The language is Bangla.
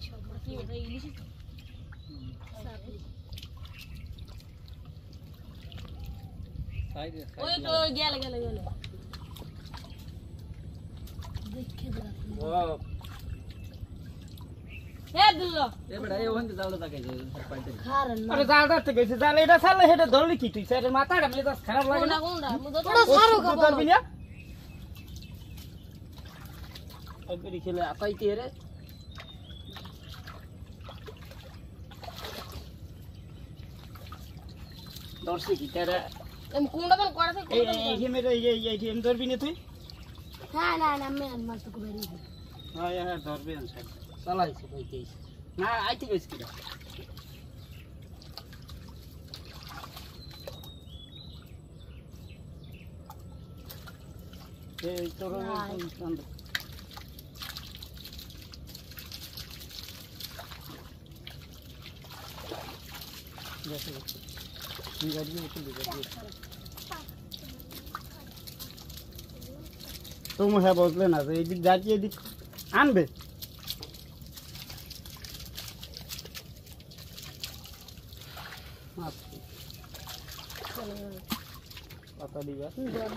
সব কি ওটা ইলিশ সাইডে ওই তো গেলে দেখে দাও ও এ দিল এ বড় এই ওখানে জালটা তাকাই যায় পাইতে খারান আরে জাল ধরতে গেছে জাল এটা ছাড়লে হেটা ধরলি কি তুই সেটা মাথাটা মেলে যাস খারাপ লাগে না কোনটা মুদো তো সারো খাবো ধরবি না একবারই খেলে আতাইতে রে দর্শি কি তারা আমি কোনটা কোন করাছে এই গেমের এই গেম ধরবি না তুই না আমি মাছ তো বেরি হ্যাঁ হ্যাঁ ধরবি আনসার চালাইছে কইতেই না আইতে কইছ কি এই তোর আন্দ দেখো তুই গাড়ি तुम है बोलते ना तो ये जाती है आन बे पता नहीं